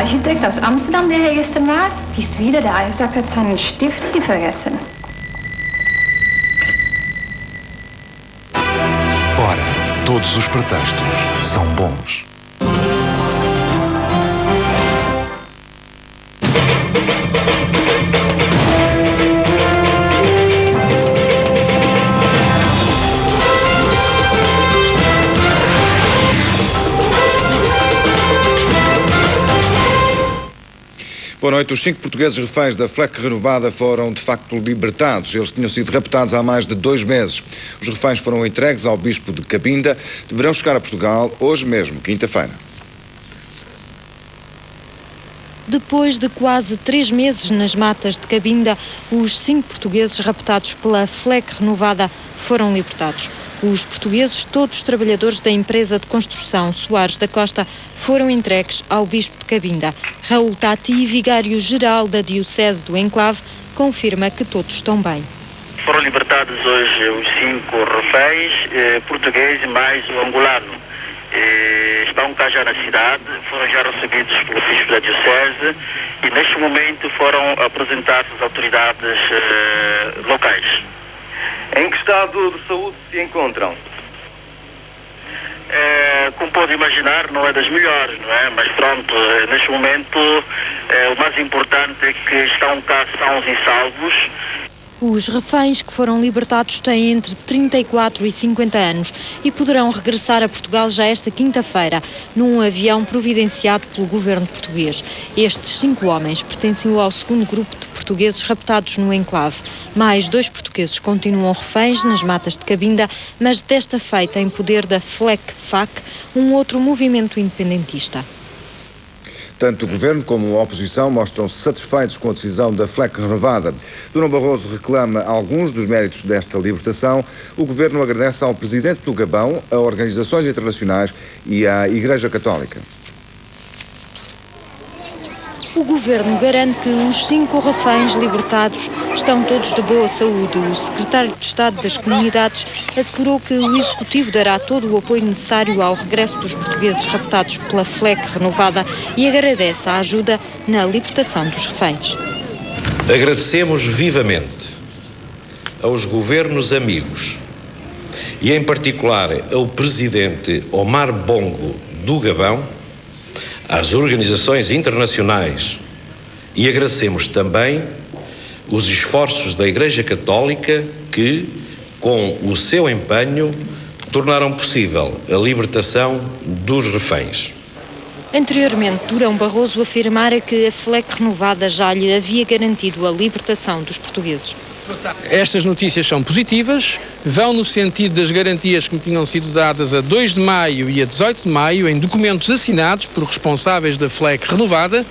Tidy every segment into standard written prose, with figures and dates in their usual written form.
Architekt aus Amsterdam, der hier gestern war, die ist wieder da. Er sagt, er hat seinen Stift hier vergessen. Ora, todos os pretextos são bons. Boa noite. Os 5 portugueses reféns da FLEC renovada foram, de facto, libertados. Eles tinham sido raptados há mais de 2 meses. Os reféns foram entregues ao Bispo de Cabinda. Deverão chegar a Portugal hoje mesmo, quinta-feira. Depois de quase 3 meses nas matas de Cabinda, os 5 portugueses raptados pela FLEC renovada foram libertados. Os portugueses, todos trabalhadores da empresa de construção Soares da Costa, foram entregues ao Bispo de Cabinda. Raul Tati, vigário-geral da Diocese do Enclave, confirma que todos estão bem. Foram libertados hoje os 5 reféns, portugueses mais o angolano. Estão cá já na cidade, foram já recebidos pelo Bispo da Diocese e neste momento foram apresentados às autoridades locais. Em que estado de saúde se encontram? Como pode imaginar, não é das melhores, não é? Mas pronto, neste momento o mais importante é que estão cá sãos e salvos. Os reféns que foram libertados têm entre 34 e 50 anos e poderão regressar a Portugal já esta quinta-feira, num avião providenciado pelo governo português. Estes 5 homens pertenciam ao segundo grupo de portugueses raptados no enclave. Mais 2 portugueses continuam reféns nas matas de Cabinda, mas desta feita em poder da FLEC-FAC, um outro movimento independentista. Tanto o Governo como a oposição mostram-se satisfeitos com a decisão da FLEC renovada. Durão Barroso reclama alguns dos méritos desta libertação. O Governo agradece ao Presidente do Gabão, a organizações internacionais e à Igreja Católica. O Governo garante que os 5 reféns libertados estão todos de boa saúde. O Secretário de Estado das Comunidades assegurou que o Executivo dará todo o apoio necessário ao regresso dos portugueses raptados pela FLEC renovada e agradece a ajuda na libertação dos reféns. Agradecemos vivamente aos governos amigos e, em particular, ao Presidente Omar Bongo do Gabão, às organizações internacionais e agradecemos também os esforços da Igreja Católica que, com o seu empenho, tornaram possível a libertação dos reféns. Anteriormente, Durão Barroso afirmara que a FLEC renovada já lhe havia garantido a libertação dos portugueses. Estas notícias são positivas, vão no sentido das garantias que me tinham sido dadas a 2 de maio e a 18 de maio em documentos assinados por responsáveis da FLEC renovada.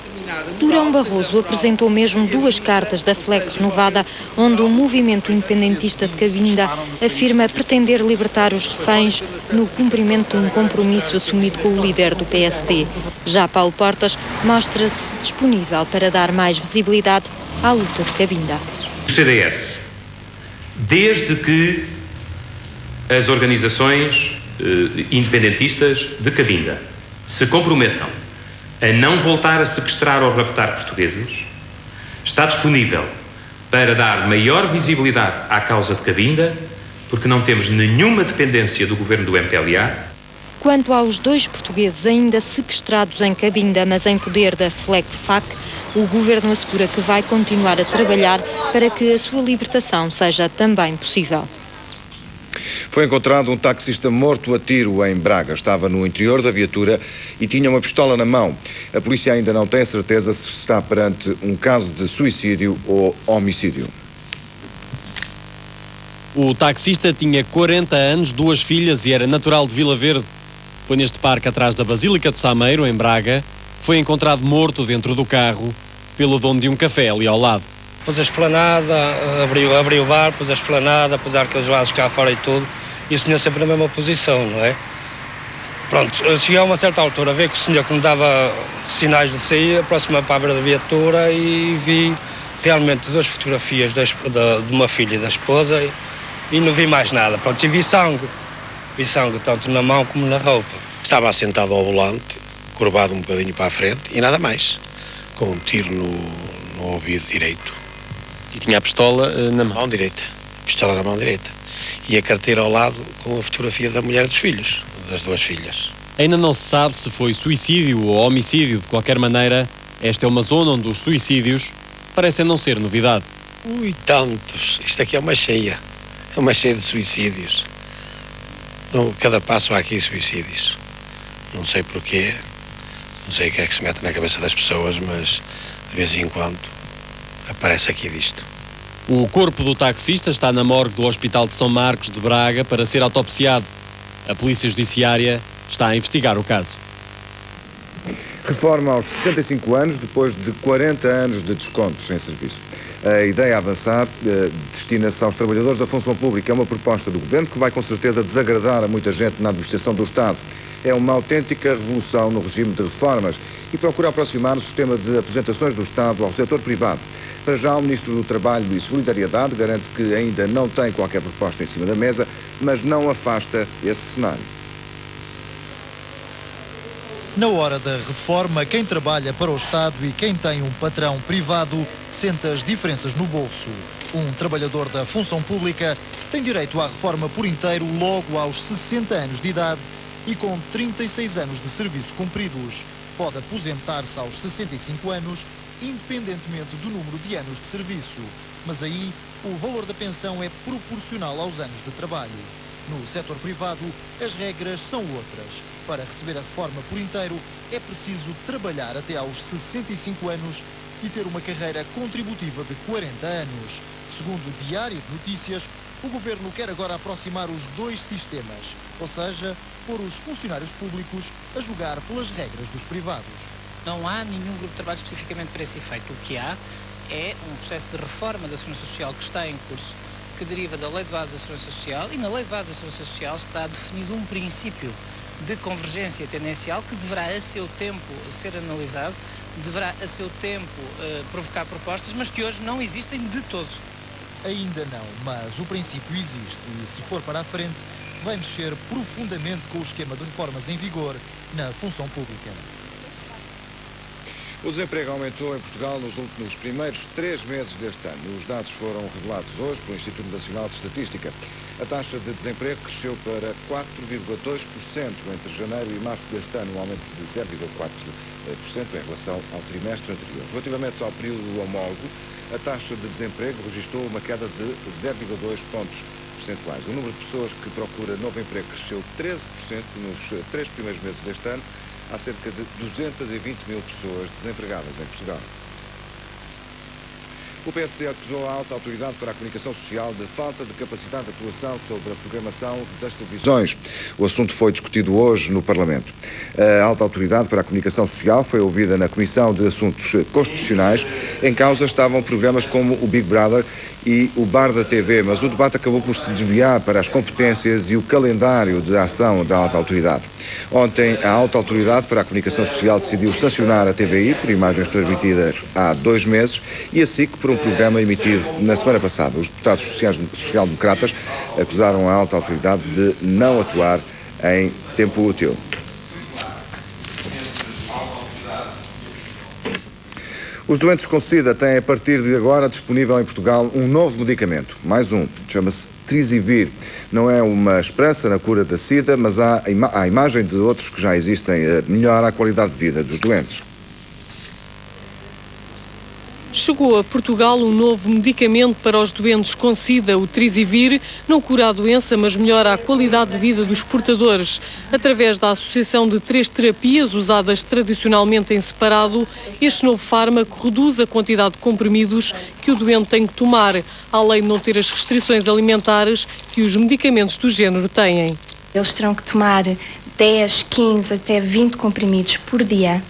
Durão Barroso apresentou mesmo 2 cartas da FLEC renovada, onde o movimento independentista de Cabinda afirma pretender libertar os reféns no cumprimento de um compromisso assumido com o líder do PSD. Já Paulo Portas mostra-se disponível para dar mais visibilidade à luta de Cabinda. O CDS, desde que as organizações independentistas de Cabinda se comprometam a não voltar a sequestrar ou raptar portugueses, está disponível para dar maior visibilidade à causa de Cabinda, porque não temos nenhuma dependência do governo do MPLA. Quanto aos 2 portugueses ainda sequestrados em Cabinda, mas em poder da FLEC-FAC, o Governo assegura que vai continuar a trabalhar para que a sua libertação seja também possível. Foi encontrado um taxista morto a tiro em Braga. Estava no interior da viatura e tinha uma pistola na mão. A polícia ainda não tem a certeza se está perante um caso de suicídio ou homicídio. O taxista tinha 40 anos, 2 filhas e era natural de Vila Verde. Foi neste parque atrás da Basílica de Sameiro, em Braga. Foi encontrado morto dentro do carro pelo dono de um café ali ao lado. Pôs a esplanada, abriu o bar, pôs a esplanada, pôs aqueles vasos cá fora e tudo. E o senhor sempre na mesma posição, não é? Pronto, cheguei a uma certa altura, vi que o senhor que me dava sinais de sair, aproximei para a beira da viatura e vi realmente 2 fotografias de uma filha e da esposa e não vi mais nada. Pronto, e vi sangue tanto na mão como na roupa. Estava assentado ao volante, curvado um bocadinho para a frente e nada mais. com um tiro no ouvido direito. E tinha a pistola na mão direita. Pistola na mão direita. E a carteira ao lado com a fotografia da mulher e dos filhos, das duas filhas. Ainda não se sabe se foi suicídio ou homicídio. De qualquer maneira, esta é uma zona onde os suicídios parecem não ser novidade. Ui, tantos. Isto aqui é uma cheia. É uma cheia de suicídios. Cada passo há aqui suicídios. Não sei porquê. Não sei o que é que se mete na cabeça das pessoas, mas de vez em quando aparece aqui disto. O corpo do taxista está na morgue do Hospital de São Marcos de Braga para ser autopsiado. A Polícia Judiciária está a investigar o caso. Reforma aos 65 anos, depois de 40 anos de descontos em serviço. A ideia a avançar destina-se aos trabalhadores da função pública. É uma proposta do Governo que vai com certeza desagradar a muita gente na administração do Estado. É uma autêntica revolução no regime de reformas e procura aproximar o sistema de aposentações do Estado ao setor privado. Para já, o Ministro do Trabalho e Solidariedade garante que ainda não tem qualquer proposta em cima da mesa, mas não afasta esse cenário. Na hora da reforma, quem trabalha para o Estado e quem tem um patrão privado sente as diferenças no bolso. Um trabalhador da função pública tem direito à reforma por inteiro logo aos 60 anos de idade e com 36 anos de serviço cumpridos. Pode aposentar-se aos 65 anos, independentemente do número de anos de serviço. Mas aí, o valor da pensão é proporcional aos anos de trabalho. No setor privado, as regras são outras. Para receber a reforma por inteiro, é preciso trabalhar até aos 65 anos e ter uma carreira contributiva de 40 anos. Segundo o Diário de Notícias, o Governo quer agora aproximar os dois sistemas, ou seja, pôr os funcionários públicos a jogar pelas regras dos privados. Não há nenhum grupo de trabalho especificamente para esse efeito. O que há é um processo de reforma da Segurança Social que está em curso, que deriva da Lei de Base da Segurança Social, e na Lei de Base da Segurança Social está definido um princípio de convergência tendencial que deverá a seu tempo ser analisado, deverá a seu tempo provocar propostas, mas que hoje não existem de todo. Ainda não, mas o princípio existe e, se for para a frente, vai mexer profundamente com o esquema de reformas em vigor na função pública. O desemprego aumentou em Portugal nos primeiros 3 meses deste ano. Os dados foram revelados hoje pelo Instituto Nacional de Estatística. A taxa de desemprego cresceu para 4,2% entre janeiro e março deste ano, um aumento de 0,4% em relação ao trimestre anterior. Relativamente ao período homólogo, a taxa de desemprego registrou uma queda de 0,2 pontos percentuais. O número de pessoas que procura novo emprego cresceu 13% nos 3 primeiros meses deste ano. Há cerca de 220 mil pessoas desempregadas em Portugal. O PSD acusou a alta autoridade para a comunicação social de falta de capacidade de atuação sobre a programação das televisões. O assunto foi discutido hoje no Parlamento. A alta autoridade para a comunicação social foi ouvida na Comissão de Assuntos Constitucionais. Em causa estavam programas como o Big Brother e o Bar da TV, mas o debate acabou por se desviar para as competências e o calendário de ação da alta autoridade. Ontem, a alta autoridade para a comunicação social decidiu sancionar a TVI por imagens transmitidas há 2 meses e a SIC por um programa emitido na semana passada. Os deputados social-democratas acusaram a alta autoridade de não atuar em tempo útil. Os doentes com SIDA têm, a partir de agora, disponível em Portugal um novo medicamento. Mais um. Chama-se Trizivir. Não é uma esperança na cura da SIDA, mas à imagem de outros que já existem, melhora a qualidade de vida dos doentes. Chegou a Portugal um novo medicamento para os doentes com SIDA, o Trizivir. Não cura a doença, mas melhora a qualidade de vida dos portadores. Através da associação de 3 terapias usadas tradicionalmente em separado, este novo fármaco reduz a quantidade de comprimidos que o doente tem que tomar, além de não ter as restrições alimentares que os medicamentos do género têm. Eles terão que tomar 10, 15, até 20 comprimidos por dia.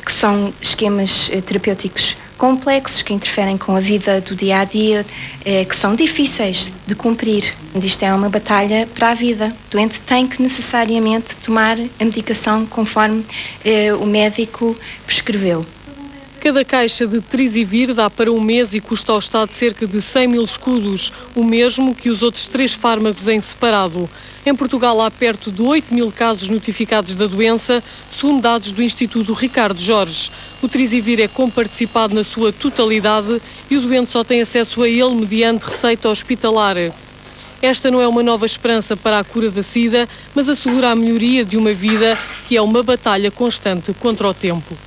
Que são esquemas terapêuticos complexos que interferem com a vida do dia-a-dia, que são difíceis de cumprir. Isto é uma batalha para a vida. O doente tem que necessariamente tomar a medicação conforme o médico prescreveu. Cada caixa de Trisivir dá para um mês e custa ao Estado cerca de 100 mil escudos, o mesmo que os outros 3 fármacos em separado. Em Portugal há perto de 8 mil casos notificados da doença, segundo dados do Instituto Ricardo Jorge. O Trisivir é comparticipado na sua totalidade e o doente só tem acesso a ele mediante receita hospitalar. Esta não é uma nova esperança para a cura da SIDA, mas assegura a melhoria de uma vida que é uma batalha constante contra o tempo.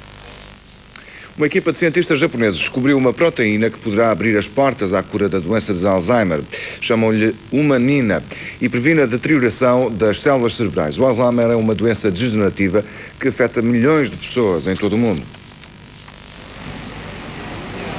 Uma equipa de cientistas japoneses descobriu uma proteína que poderá abrir as portas à cura da doença de Alzheimer. Chamam-lhe humanina e previne a deterioração das células cerebrais. O Alzheimer é uma doença degenerativa que afeta milhões de pessoas em todo o mundo.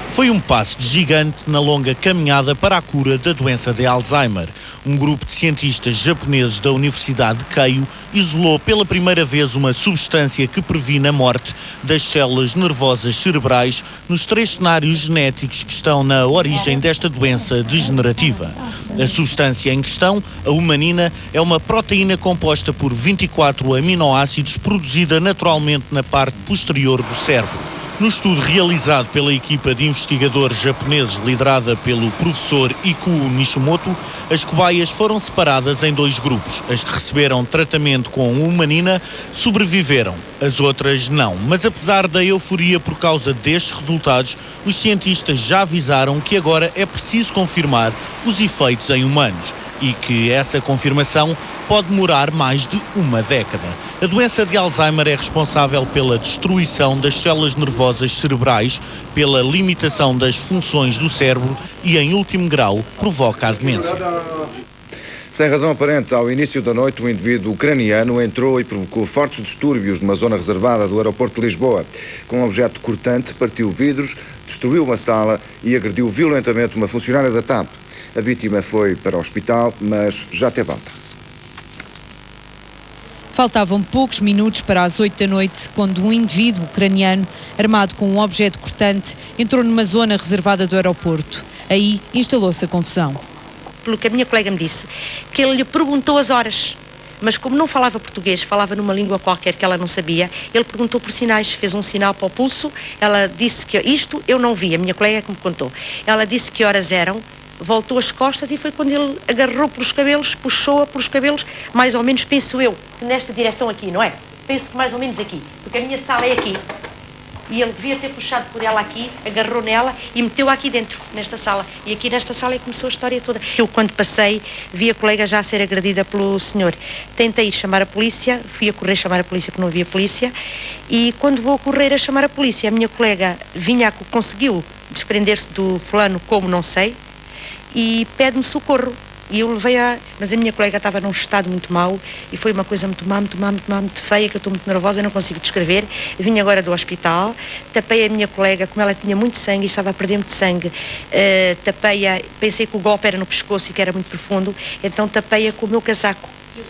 Foi um passo de gigante na longa caminhada para a cura da doença de Alzheimer. Um grupo de cientistas japoneses da Universidade de Keio isolou pela primeira vez uma substância que previne a morte das células nervosas cerebrais nos 3 cenários genéticos que estão na origem desta doença degenerativa. A substância em questão, a humanina, é uma proteína composta por 24 aminoácidos produzida naturalmente na parte posterior do cérebro. No estudo realizado pela equipa de investigadores japoneses liderada pelo professor Ikuo Nishimoto, as cobaias foram separadas em 2 grupos. As que receberam tratamento com humanina sobreviveram, as outras não. Mas apesar da euforia por causa destes resultados, os cientistas já avisaram que agora é preciso confirmar os efeitos em humanos e que essa confirmação pode demorar mais de uma década. A doença de Alzheimer é responsável pela destruição das células nervosas cerebrais, pela limitação das funções do cérebro e, em último grau, provoca a demência. Sem razão aparente, ao início da noite, um indivíduo ucraniano entrou e provocou fortes distúrbios numa zona reservada do aeroporto de Lisboa. Com um objeto cortante, partiu vidros, destruiu uma sala e agrediu violentamente uma funcionária da TAP. A vítima foi para o hospital, mas já teve alta. Faltavam poucos minutos para as 8 da noite, quando um indivíduo ucraniano, armado com um objeto cortante, entrou numa zona reservada do aeroporto. Aí instalou-se a confusão. Pelo que a minha colega me disse, que ele lhe perguntou as horas, mas como não falava português, falava numa língua qualquer que ela não sabia, ele perguntou por sinais, fez um sinal para o pulso, ela disse que isto eu não vi, a minha colega que me contou. Ela disse que horas eram, voltou as costas e foi quando ele agarrou pelos cabelos, puxou-a pelos cabelos, mais ou menos, penso eu, nesta direção aqui, não é? Penso que mais ou menos aqui, porque a minha sala é aqui. E ele devia ter puxado por ela aqui, agarrou nela e meteu-a aqui dentro, nesta sala. E aqui nesta sala é que começou a história toda. Eu, quando passei, vi a colega já a ser agredida pelo senhor. Tentei chamar a polícia, fui a correr chamar a polícia porque não havia polícia. E quando vou correr a chamar a polícia, a minha colega conseguiu desprender-se do fulano, como não sei, e pede-me socorro. E eu levei-a, mas a minha colega estava num estado muito mau e foi uma coisa muito má, muito feia, que eu estou muito nervosa, não consigo descrever. Vim agora do hospital, tapei a minha colega, como ela tinha muito sangue e estava a perder muito sangue, tapei-a, pensei que o golpe era no pescoço e que era muito profundo, então tapei-a com o meu casaco.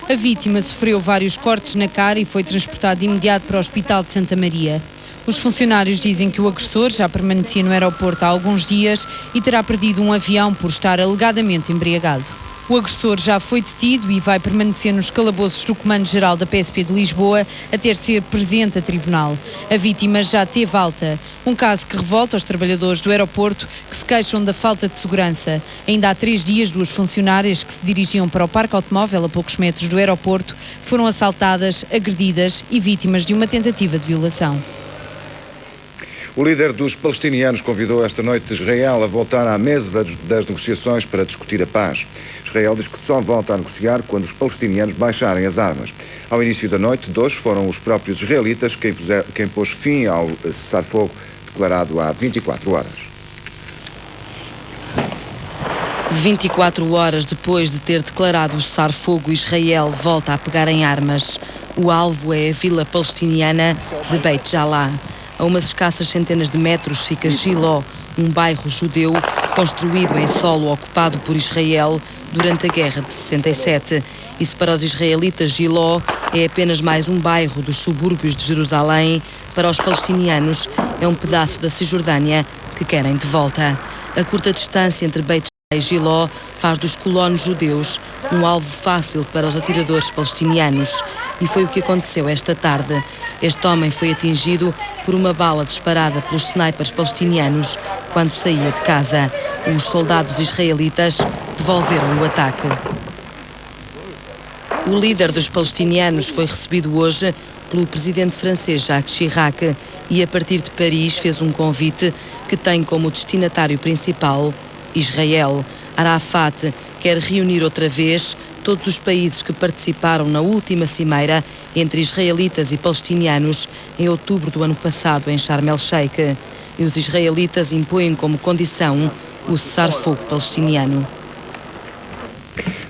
A vítima sofreu vários cortes na cara e foi transportada de imediato para o Hospital de Santa Maria. Os funcionários dizem que o agressor já permanecia no aeroporto há alguns dias e terá perdido um avião por estar alegadamente embriagado. O agressor já foi detido e vai permanecer nos calabouços do Comando-Geral da PSP de Lisboa até ser presente a tribunal. A vítima já teve alta. Um caso que revolta os trabalhadores do aeroporto que se queixam da falta de segurança. Ainda há 3 dias, 2 funcionárias que se dirigiam para o parque automóvel a poucos metros do aeroporto foram assaltadas, agredidas e vítimas de uma tentativa de violação. O líder dos palestinianos convidou esta noite Israel a voltar à mesa das negociações para discutir a paz. Israel diz que só volta a negociar quando os palestinianos baixarem as armas. Ao início da noite, 2 foram os próprios israelitas quem pôs fim ao cessar-fogo declarado há 24 horas. 24 horas depois de ter declarado o cessar-fogo, Israel volta a pegar em armas. O alvo é a vila palestiniana de Beit Jala. A umas escassas centenas de metros fica Giló, um bairro judeu construído em solo ocupado por Israel durante a Guerra de 67. E se para os israelitas Giló é apenas mais um bairro dos subúrbios de Jerusalém, para os palestinianos é um pedaço da Cisjordânia que querem de volta. A curta distância entre Beit Giló faz dos colonos judeus um alvo fácil para os atiradores palestinianos. E foi o que aconteceu esta tarde. Este homem foi atingido por uma bala disparada pelos snipers palestinianos quando saía de casa. Os soldados israelitas devolveram o ataque. O líder dos palestinianos foi recebido hoje pelo presidente francês Jacques Chirac e, a partir de Paris, fez um convite que tem como destinatário principal Israel. Arafat quer reunir outra vez todos os países que participaram na última cimeira entre israelitas e palestinianos em outubro do ano passado em Sharm el-Sheikh. E os israelitas impõem como condição o cessar-fogo palestiniano.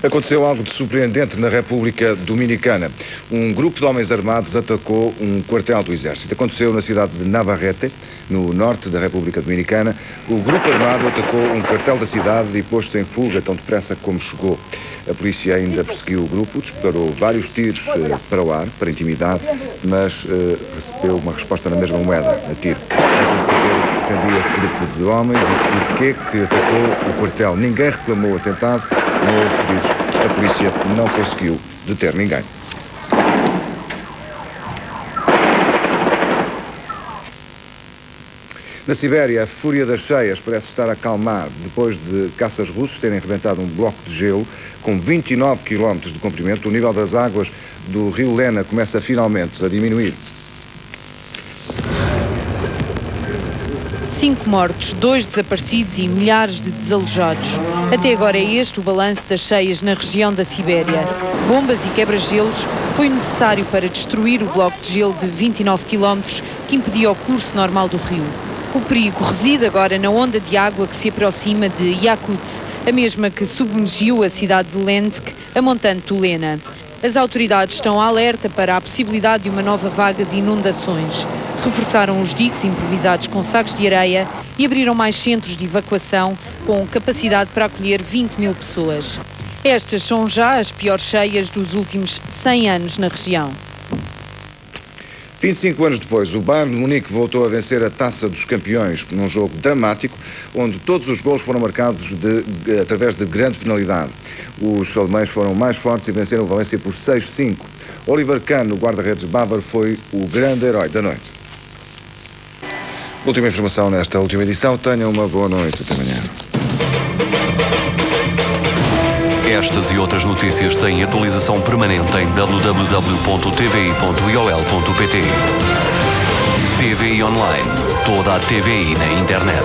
Aconteceu algo de surpreendente na República Dominicana. Um grupo de homens armados atacou um quartel do Exército. Aconteceu na cidade de Navarrete, no norte da República Dominicana. O grupo armado atacou um quartel da cidade e pôs-se em fuga tão depressa como chegou. A polícia ainda perseguiu o grupo, disparou vários tiros para o ar, para intimidar, mas recebeu uma resposta na mesma moeda, a tiro. Resta saber o que pretendia este grupo de homens e porquê que atacou o quartel. Ninguém reclamou o atentado, não houve feridos. A polícia não conseguiu deter ninguém. Na Sibéria, a fúria das cheias parece estar a acalmar depois de caças russos terem rebentado um bloco de gelo com 29 km de comprimento. O nível das águas do rio Lena começa finalmente a diminuir. 5 mortos, 2 desaparecidos e milhares de desalojados. Até agora é este o balanço das cheias na região da Sibéria. Bombas e quebra-gelos foi necessário para destruir o bloco de gelo de 29 km que impedia o curso normal do rio. O perigo reside agora na onda de água que se aproxima de Yakutsk, a mesma que submergiu a cidade de Lensk, a montante do Lena. As autoridades estão alerta para a possibilidade de uma nova vaga de inundações. Reforçaram os diques improvisados com sacos de areia e abriram mais centros de evacuação com capacidade para acolher 20 mil pessoas. Estas são já as piores cheias dos últimos 100 anos na região. 25 anos depois, o Bayern de Munique voltou a vencer a Taça dos Campeões num jogo dramático, onde todos os golos foram marcados através de grande penalidade. Os alemães foram mais fortes e venceram o Valência por 6-5. Oliver Kahn, o guarda-redes bávaro, foi o grande herói da noite. Última informação nesta última edição. Tenham uma boa noite. Até amanhã. Estas e outras notícias têm atualização permanente em www.tvi.iol.pt. TVI Online. Toda a TVI na internet.